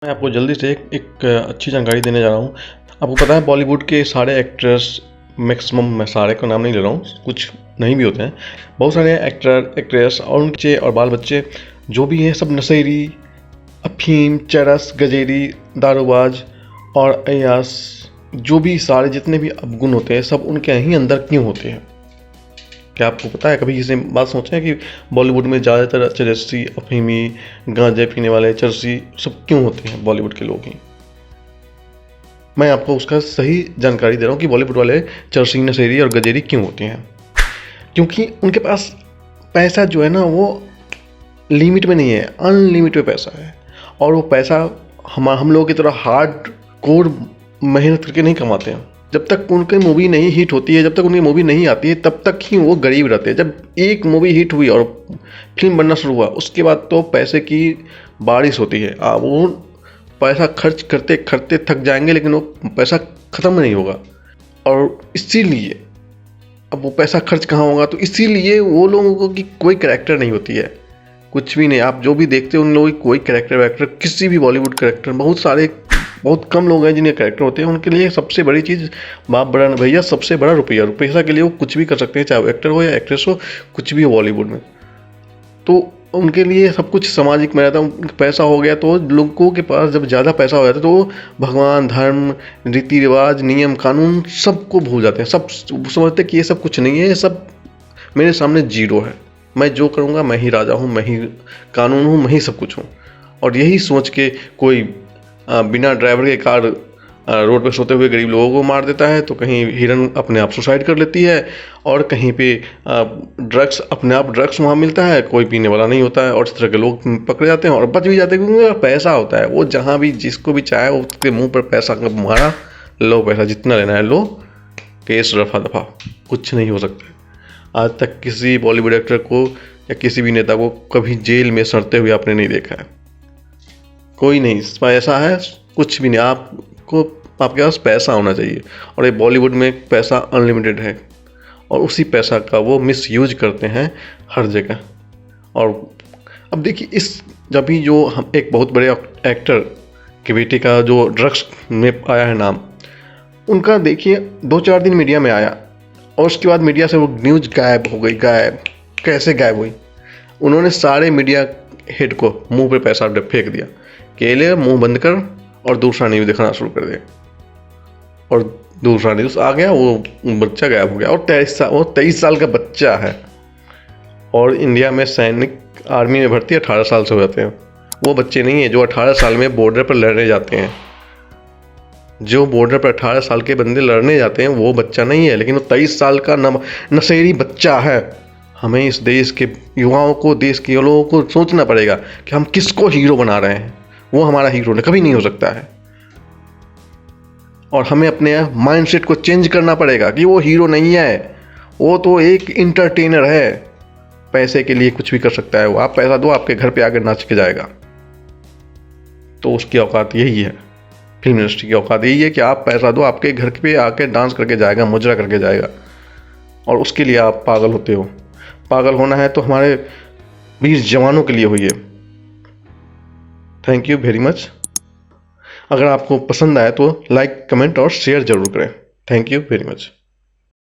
मैं आपको जल्दी से एक अच्छी जानकारी देने जा रहा हूँ। आपको पता है बॉलीवुड के सारे एक्टर्स, मैक्सिमम, मैं सारे का नाम नहीं ले रहा हूँ, कुछ नहीं भी होते हैं, बहुत सारे एक्टर एक्ट्रेस और उनके बच्चे और बाल बच्चे जो भी हैं सब नशेड़ी, अफीम, चरस, गजेरी, दारूबाज और अय्यास, जो भी सारे जितने भी अवगुण होते हैं सब उनके ही अंदर क्यों होते हैं? क्या आपको पता है? कभी किसी बात सोचा है कि बॉलीवुड में ज़्यादातर चरसी, अफीमी, गांजे पीने वाले, चरसी सब क्यों होते हैं बॉलीवुड के लोग ही? मैं आपको उसका सही जानकारी दे रहा हूँ कि बॉलीवुड वाले चरसी, नशेड़ी और गजेरी क्यों होते हैं। क्योंकि उनके पास पैसा जो है ना वो लिमिट में नहीं है, अनलिमिटेड पैसा है। और वो पैसा हम लोगों की तरह हार्ड कोर मेहनत करके नहीं कमाते हैं। जब तक उनकी मूवी नहीं हिट होती है, जब तक उनकी मूवी नहीं आती है, तब तक ही वो गरीब रहते हैं। जब एक मूवी हिट हुई और फिल्म बनना शुरू हुआ, उसके बाद तो पैसे की बारिश होती है। वो पैसा खर्च करते करते थक जाएंगे, लेकिन वो पैसा ख़त्म नहीं होगा। और इसीलिए अब वो पैसा खर्च कहाँ होगा? तो इसीलिए वो लोगों की कोई कैरेक्टर नहीं होती है, कुछ भी नहीं। आप जो भी देखते हो उन लोगों की कोई कैरेक्टर वैक्टर, किसी भी बॉलीवुड कैरेक्टर, बहुत कम लोग हैं जिनके कैरेक्टर होते हैं। उनके लिए सबसे बड़ी चीज़ बाप बड़ा भैया, सबसे बड़ा रुपया। रुपये के लिए वो कुछ भी कर सकते हैं, चाहे वो एक्टर हो या एक्ट्रेस हो, कुछ भी हो बॉलीवुड में। तो उनके लिए सब कुछ सामाजिक में रहता है। पैसा हो गया तो लोगों के पास जब ज़्यादा पैसा हो जाता है तो भगवान, धर्म, रीति रिवाज, नियम कानून सबको भूल जाते हैं। सब समझते कि ये सब कुछ नहीं है, ये सब मेरे सामने जीरो है। मैं जो करूँगा मैं ही राजा हूँ, मैं ही कानून हूँ, मैं ही सब कुछ हूँ। और यही सोच के कोई बिना ड्राइवर के कार रोड पे सोते हुए गरीब लोगों को मार देता है, तो कहीं हिरन अपने आप सुसाइड कर लेती है, और कहीं पे ड्रग्स अपने आप ड्रग्स वहाँ मिलता है, कोई पीने वाला नहीं होता है, और इस तरह के लोग पकड़े जाते हैं और बच भी जाते हैं, क्योंकि पैसा होता है। वो जहाँ भी जिसको भी चाहे उसके मुंह पर पैसा मारा, लो पैसा जितना लेना है लो, केस रफा दफा, कुछ नहीं हो सकता। आज तक किसी बॉलीवुड एक्टर को या किसी भी नेता को कभी जेल में सड़ते हुए आपने नहीं देखा है, कोई नहीं। पैसा है, कुछ भी नहीं। आपके पास पैसा होना चाहिए, और ये बॉलीवुड में पैसा अनलिमिटेड है, और उसी पैसा का वो मिसयूज करते हैं हर जगह। और अब देखिए, जब भी जो हम एक बहुत बड़े एक्टर के बेटे का जो ड्रग्स में आया है नाम, उनका देखिए 2-4 दिन मीडिया में आया, और उसके बाद मीडिया से वो न्यूज़ गायब हो गई। गायब कैसे गायब हुई? उन्होंने सारे मीडिया हेड को मुंह पे पैसा फेंक दिया कि ले मुंह बंद कर और दूसरा न्यूज़ दिखाना शुरू कर दे। और दूसरा न्यूज़ आ गया, वो बच्चा गायब हो गया। और 23 साल का बच्चा है, और इंडिया में सैनिक आर्मी में भर्ती 18 साल से हो जाते हैं। वो बच्चे नहीं है जो 18 साल में बॉर्डर पर लड़ने जाते हैं। जो बॉर्डर पर 18 साल के बंदे लड़ने जाते हैं वो बच्चा नहीं है, लेकिन वो 23 साल का नशेड़ी बच्चा है। हमें इस देश के युवाओं को, देश के लोगों को सोचना पड़ेगा कि हम किसको हीरो बना रहे हैं। वो हमारा हीरो कभी नहीं हो सकता है, और हमें अपने माइंडसेट को चेंज करना पड़ेगा कि वो हीरो नहीं है, वो तो एक इंटरटेनर है। पैसे के लिए कुछ भी कर सकता है वो। आप पैसा दो, आपके घर पे आकर नाच के जाएगा। तो उसकी औकात यही है, फिल्म इंडस्ट्री की औकात यही है कि आप पैसा दो, आपके घर पे आके डांस करके जाएगा, मुजरा करके जाएगा, और उसके लिए आप पागल होते हो। पागल होना है तो हमारे वीर जवानों के लिए होइए। Thank you very much. अगर आपको पसंद आए तो लाइक, कमेंट और शेयर जरूर करें। Thank you very much.